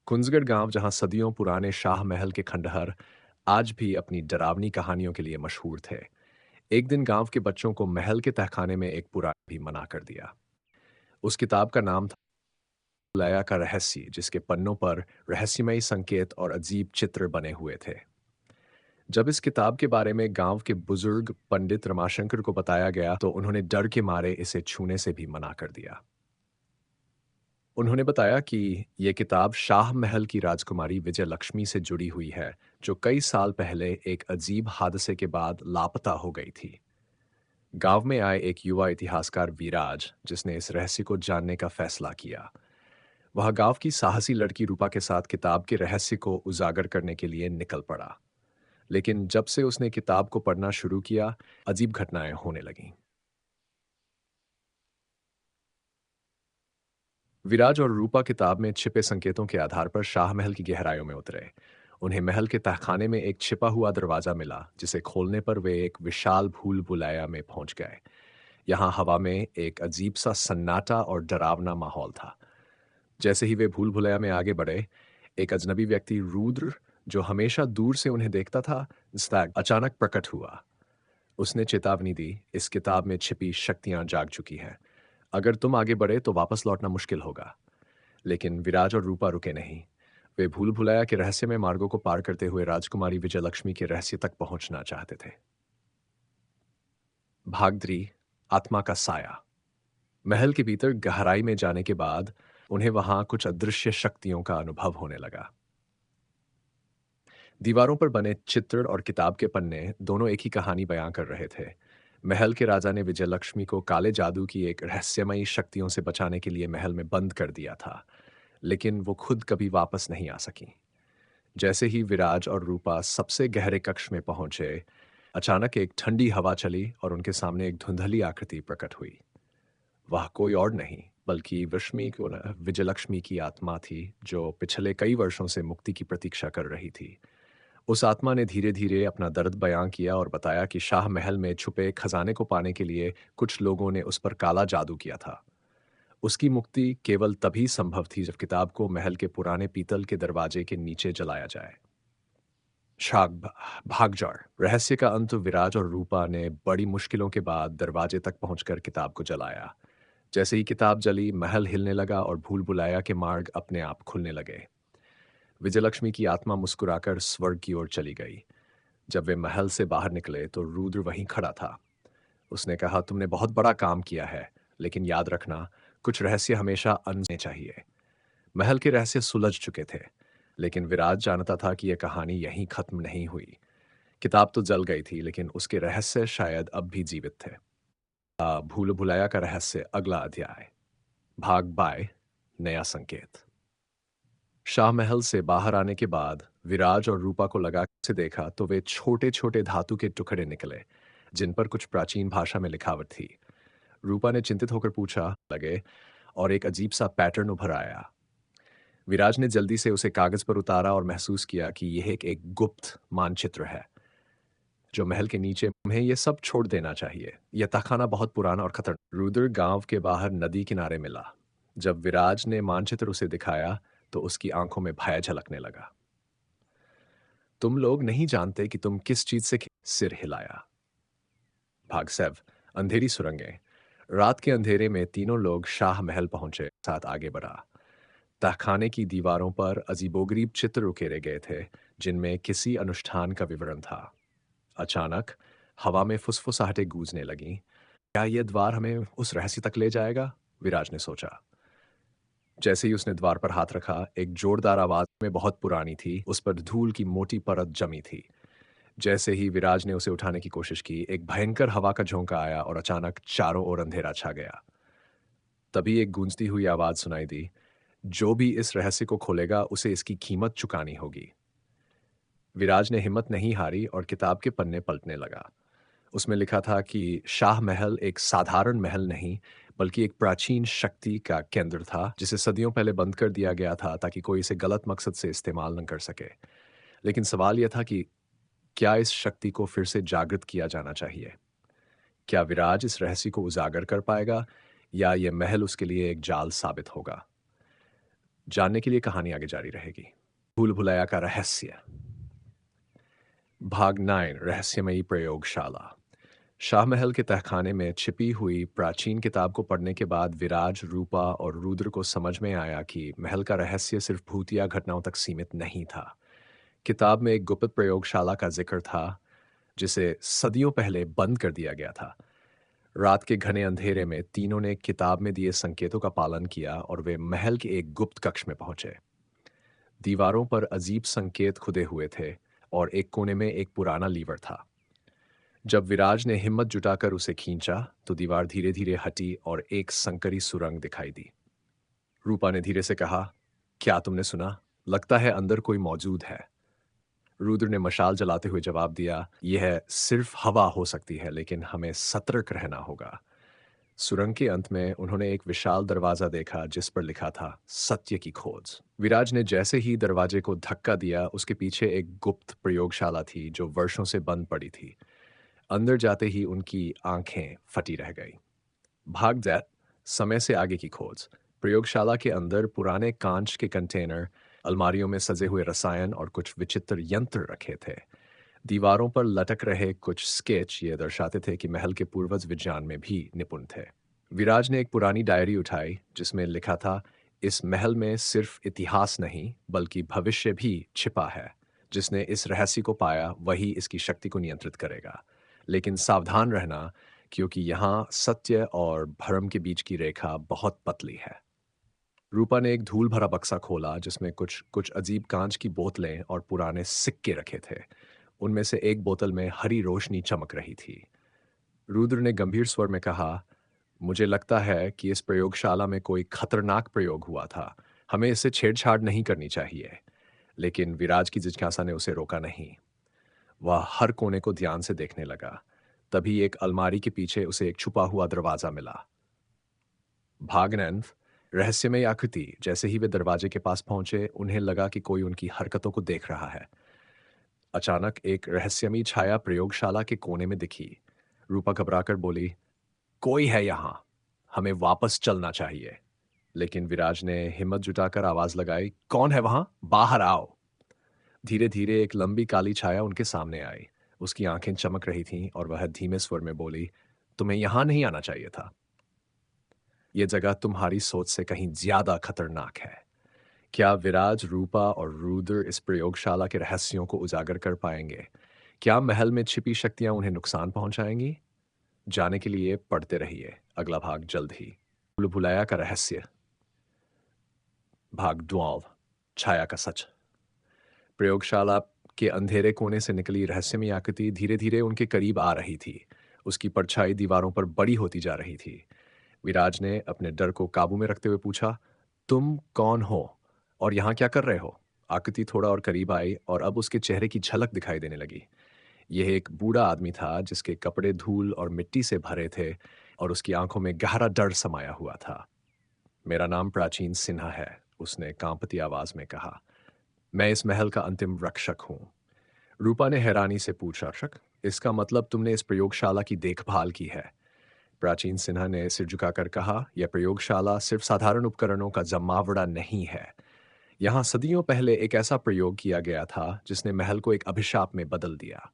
कुंजगढ़ गांव जहां सदियों पुराने शाह महल के खंडहर आज भी अपनी डरावनी कहानियों के लिए मशहूर थे। एक दिन गांव के बच्चों को महल के तहखाने में एक पुराण भी मना कर दिया। उस किताब का नाम था लया का रहस्य, जिसके पन्नों पर रहस्यमयी संकेत और अजीब चित्र बने हुए थे। जब इस किताब के बारे में गांव के बुजुर्ग पंडित रमाशंकर को बताया गया तो उन्होंने डर के मारे इसे छूने से भी मना कर दिया। उन्होंने बताया कि ये किताब शाह महल की राजकुमारी विजय लक्ष्मी से जुड़ी हुई है, जो कई साल पहले एक अजीब हादसे के बाद लापता हो गई थी। गांव में आए एक युवा इतिहासकार विराज, जिसने इस रहस्य को जानने का फैसला किया। वह गांव की साहसी लड़की रूपा के साथ किताब के रहस्य को उजागर करने के लिए निकल पड़ा। लेकिन जब से उसने किताब को पढ़ना शुरू किया, अजीब घटनाएं होने लगीं। विराज और रूपा किताब में छिपे संकेतों के आधार पर शाह महल की गहराइयों में उतरे। उन्हें महल के तहखाने में एक छिपा हुआ दरवाजा मिला, जिसे खोलने पर वे एक विशाल भूल भुलैया में पहुंच गए। यहाँ हवा में एक अजीब सा सन्नाटा और डरावना माहौल था। जैसे ही वे भूल भुलैया में आगे बढ़े, एक अजनबी व्यक्ति रुद्र, जो हमेशा दूर से उन्हें देखता था, अचानक प्रकट हुआ। उसने चेतावनी दी, इस किताब में छिपी शक्तियां जाग चुकी हैं। अगर तुम आगे बढ़े तो वापस लौटना मुश्किल होगा। लेकिन विराज और रूपा रुके नहीं। वे भूल भुलैया के रहस्यमय मार्गों को पार करते हुए राजकुमारी विजयलक्ष्मी के रहस्य तक पहुंचना चाहते थे। भागद्री, आत्मा का साया। महल के भीतर गहराई में जाने के बाद उन्हें वहां कुछ अदृश्य शक्तियों का अनुभव होने लगा। दीवारों पर बने चित्र और किताब के पन्ने दोनों एक ही कहानी बयां कर रहे थे। महल के राजा ने विजयलक्ष्मी को काले जादू की एक रहस्यमयी शक्तियों से बचाने के लिए महल में बंद कर दिया था, लेकिन वो खुद कभी वापस नहीं आ सकी। जैसे ही विराज और रूपा सबसे गहरे कक्ष में पहुंचे, अचानक एक ठंडी हवा चली और उनके सामने एक धुंधली आकृति प्रकट हुई। वह कोई और नहीं बल्कि विजयलक्ष्मी की आत्मा थी, जो पिछले कई वर्षों से मुक्ति की प्रतीक्षा कर रही थी। उस आत्मा ने धीरे धीरे अपना दर्द बयां किया और बताया कि शाह महल में छुपे खजाने को पाने के लिए कुछ लोगों ने उस पर काला जादू किया था। उसकी मुक्ति केवल तभी संभव थी जब किताब को महल के पुराने पीतल के दरवाजे के नीचे जलाया जाए। शाग भागजड़ रहस्य का अंत। विराज और रूपा ने बड़ी मुश्किलों के बाद दरवाजे तक पहुंचकर किताब को जलाया। जैसे ही किताब जली, महल हिलने लगा और भूल भुलाया के मार्ग अपने आप खुलने लगे। विजयलक्ष्मी की आत्मा मुस्कुराकर स्वर्ग की ओर चली गई। जब वे महल से बाहर निकले तो रुद्र वहीं खड़ा था। उसने कहा, तुमने बहुत बड़ा काम किया है, लेकिन याद रखना, कुछ रहस्य हमेशा अनजाने चाहिए। महल के रहस्य सुलझ चुके थे, लेकिन विराज जानता था कि यह कहानी यहीं खत्म नहीं हुई। किताब तो जल गई थी, लेकिन उसके रहस्य शायद अब भी जीवित थे। भूल भुलाया का रहस्य, अगला अध्याय। भाग बाय, नया संकेत। शाह महल से बाहर आने के बाद विराज और रूपा को लगा से देखा तो वे छोटे छोटे धातु के टुकड़े निकले, जिन पर कुछ प्राचीन भाषा में लिखावट थी। रूपा ने चिंतित होकर पूछा लगे, और एक अजीब सा पैटर्न उभर आया। विराज ने जल्दी से उसे कागज पर उतारा और महसूस किया कि यह एक गुप्त मानचित्र है जो महल के नीचे। तुम्हें यह सब छोड़ देना चाहिए, यह तहखाना बहुत पुराना और खतरनाक। रुद्र गांव के बाहर नदी किनारे मिला। जब विराज ने मानचित्र उसे दिखाया तो उसकी आंखों में भय झलकने लगा। तुम लोग नहीं जानते कि तुम किस चीज से सिर हिलाया। भाग 7, अंधेरी सुरंगें। रात के अंधेरे में तीनों लोग शाह महल पहुंचे। साथ आगे बढ़ा। तहखाने की दीवारों पर अजीबोगरीब चित्र उकेरे गए थे, जिनमें किसी अनुष्ठान का विवरण था। अचानक हवा में फुसफुसाहटें गूंजने लगीं। क्या यह द्वार हमें उस रहस्य तक ले जाएगा? विराज ने सोचा। जैसे ही उसने द्वार पर हाथ रखा, एक जोरदार आवाज में बहुत पुरानी थी, उस पर धूल की मोटी परत जमी थी। जैसे ही विराज ने उसे उठाने की कोशिश की, एक भयंकर हवा का झोंका आया और अचानक चारों ओर अंधेरा छा गया। तभी एक गूंजती हुई आवाज सुनाई दी, जो भी इस रहस्य को खोलेगा उसे इसकी कीमत चुकानी होगी। विराज ने हिम्मत नहीं हारी और किताब के पन्ने पलटने लगा। उसमें लिखा था कि शाह महल एक साधारण महल नहीं, बल्कि एक प्राचीन शक्ति का केंद्र था, जिसे सदियों पहले बंद कर दिया गया था ताकि कोई इसे गलत मकसद से इस्तेमाल न कर सके। लेकिन सवाल यह था कि क्या इस शक्ति को फिर से जागृत किया जाना चाहिए? क्या विराज इस रहस्य को उजागर कर पाएगा, या यह महल उसके लिए एक जाल साबित होगा? जानने के लिए कहानी आगे जारी रहेगी। भूल भुलैया का रहस्य। भाग 9 रहस्यमयी प्रयोगशाला। शाहमहल के तहखाने में छिपी हुई प्राचीन किताब को पढ़ने के बाद विराज, रूपा और रुद्र को समझ में आया कि महल का रहस्य सिर्फ भूतिया घटनाओं तक सीमित नहीं था। किताब में एक गुप्त प्रयोगशाला का जिक्र था, जिसे सदियों पहले बंद कर दिया गया था। रात के घने अंधेरे में तीनों ने किताब में दिए संकेतों का पालन किया और वे महल के एक गुप्त कक्ष में पहुंचे। दीवारों पर अजीब संकेत खुदे हुए थे और एक कोने में एक पुराना लीवर था। जब विराज ने हिम्मत जुटाकर उसे खींचा, तो दीवार धीरे धीरे हटी और एक संकरी सुरंग दिखाई दी। रूपा ने धीरे से कहा, क्या तुमने सुना? लगता है अंदर कोई मौजूद है। रुद्र ने मशाल जलाते हुए जवाब दिया, यह सिर्फ हवा हो सकती है, लेकिन हमें सतर्क रहना होगा। सुरंग के अंत में उन्होंने एक विशाल दरवाजा देखा जिस पर लिखा था, सत्य की खोज। विराज ने जैसे ही दरवाजे को धक्का दिया, उसके पीछे एक गुप्त प्रयोगशाला थी जो वर्षों से बंद पड़ी थी। अंदर जाते ही उनकी आंखें फटी रह गई। भाग दैट, समय से आगे की खोज। प्रयोगशाला के अंदर पुराने कांच के कंटेनर, अलमारियों में सजे हुए रसायन और कुछ विचित्र यंत्र रखे थे। दीवारों पर लटक रहे कुछ स्केच ये दर्शाते थे कि महल के पूर्वज विज्ञान में भी निपुण थे। विराज ने एक पुरानी डायरी उठाई जिसमें लिखा था, इस महल में सिर्फ इतिहास नहीं बल्कि भविष्य भी छिपा है। जिसने इस रहस्य को पाया वही इसकी शक्ति को नियंत्रित करेगा। लेकिन सावधान रहना, क्योंकि यहाँ सत्य और भ्रम के बीच की रेखा बहुत पतली है। रूपा ने एक धूल भरा बक्सा खोला जिसमें कुछ कुछ अजीब कांच की बोतलें और पुराने सिक्के रखे थे। उनमें से एक बोतल में हरी रोशनी चमक रही थी। रुद्र ने गंभीर स्वर में कहा, मुझे लगता है कि इस प्रयोगशाला में कोई खतरनाक प्रयोग हुआ था। हमें इससे छेड़छाड़ नहीं करनी चाहिए। लेकिन विराज की जिज्ञासा ने उसे रोका नहीं। वह हर कोने को ध्यान से देखने लगा। तभी एक अलमारी के पीछे उसे एक छुपा हुआ दरवाजा मिला। भागनैन, रहस्यमय आकृति। जैसे ही वे दरवाजे के पास पहुंचे, उन्हें लगा कि कोई उनकी हरकतों को देख रहा है। अचानक एक रहस्यमयी छाया प्रयोगशाला के कोने में दिखी। रूपा घबराकर बोली, कोई है यहां, हमें वापस चलना चाहिए। लेकिन विराज ने हिम्मत जुटाकर आवाज लगाई, कौन है वहां? बाहर आओ। धीरे धीरे एक लंबी काली छाया उनके सामने आई। उसकी आंखें चमक रही थीं और वह धीमे स्वर में बोली, तुम्हें यहां नहीं आना चाहिए था। यह जगह तुम्हारी सोच से कहीं ज्यादा खतरनाक है। क्या विराज, रूपा और रुद्र इस प्रयोगशाला के रहस्यों को उजागर कर पाएंगे? क्या महल में छिपी शक्तियां उन्हें नुकसान पहुंचाएंगी? जाने के लिए पढ़ते रहिए। अगला भाग जल्द ही। भूल भुलैया का रहस्य। भाग 12, छाया का सच। प्रयोगशाला के अंधेरे कोने से निकली रहस्यमय आकृति धीरे धीरे उनके करीब आ रही थी। उसकी परछाई दीवारों पर बड़ी होती जा रही थी। विराज ने अपने डर को काबू में रखते हुए पूछा, तुम कौन हो और यहाँ क्या कर रहे हो? आकृति थोड़ा और करीब आई और अब उसके चेहरे की झलक दिखाई देने लगी। यह एक बूढ़ा आदमी था जिसके कपड़े धूल और मिट्टी से भरे थे और उसकी आंखों में गहरा डर समाया हुआ था। मेरा नाम प्राचीन सिन्हा है, उसने कांपती आवाज में कहा। मैं इस महल का अंतिम रक्षक हूं। रूपा ने हैरानी से पूछा, रक्षक? इसका मतलब तुमने इस प्रयोगशाला की देखभाल की है? प्राचीन सिन्हा ने सिर झुकाकर कहा, यह प्रयोगशाला सिर्फ साधारण उपकरणों का जमावड़ा नहीं है। यहाँ सदियों पहले एक ऐसा प्रयोग किया गया था जिसने महल को एक अभिशाप में बदल दिया।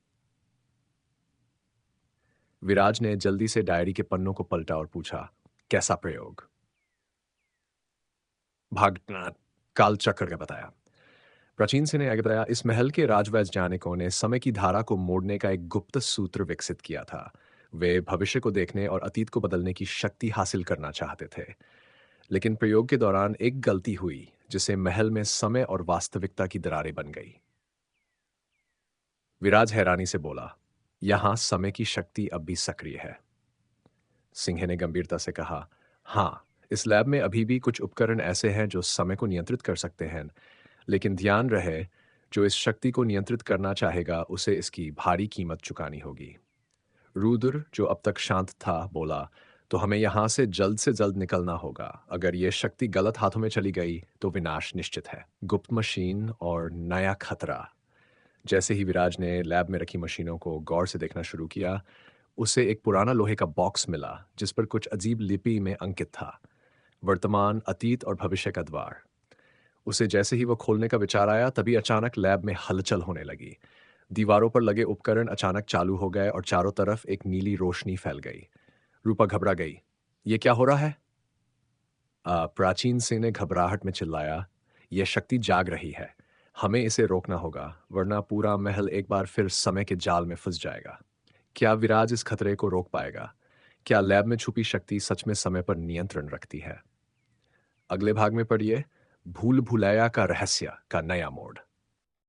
विराज ने जल्दी से डायरी के पन्नों को पलटा और पूछा, कैसा प्रयोग? भागनाथ कालचक्र का बताया। प्राचीन सिंह ने आगे बताया, इस महल के राजवैज्ञानिकों ने समय की धारा को मोड़ने का एक गुप्त सूत्र विकसित किया था। वे भविष्य को देखने और अतीत को बदलने की शक्ति हासिल करना चाहते थे। लेकिन प्रयोग के दौरान एक गलती हुई जिससे महल में समय और वास्तविकता की दरारें बन गई। विराज हैरानी से बोला, यहां समय की शक्ति अब भी सक्रिय है। सिंह ने गंभीरता से कहा, हाँ, इस लैब में अभी भी कुछ उपकरण ऐसे हैं जो समय को नियंत्रित कर सकते हैं। लेकिन ध्यान रहे, जो इस शक्ति को नियंत्रित करना चाहेगा उसे इसकी भारी कीमत चुकानी होगी। रुद्र, जो अब तक शांत था, बोला, तो हमें यहां से जल्द निकलना होगा। अगर यह शक्ति गलत हाथों में चली गई तो विनाश निश्चित है। गुप्त मशीन और नया खतरा। जैसे ही विराज ने लैब में रखी मशीनों को गौर से देखना शुरू किया, उसे एक पुराना लोहे का बॉक्स मिला जिस पर कुछ अजीब लिपि में अंकित था, वर्तमान, अतीत और भविष्य का द्वार। उसे जैसे ही वो खोलने का विचार आया, तभी अचानक लैब में हलचल होने लगी। दीवारों पर लगे उपकरण अचानक चालू हो गए और चारों तरफ एक नीली रोशनी फैल गई। रूपा घबरा गई। ये क्या हो रहा है? प्राचीन सिंह ने घबराहट में चिल्लाया, यह शक्ति जाग रही है। हमें इसे रोकना होगा, वरना पूरा महल एक बार फिर समय के जाल में फंस जाएगा। क्या विराज इस खतरे को रोक पाएगा? क्या लैब में छुपी शक्ति सच में समय पर नियंत्रण रखती है? अगले भाग में पढ़िए, भूल भुलैया का रहस्य का नया मोड़।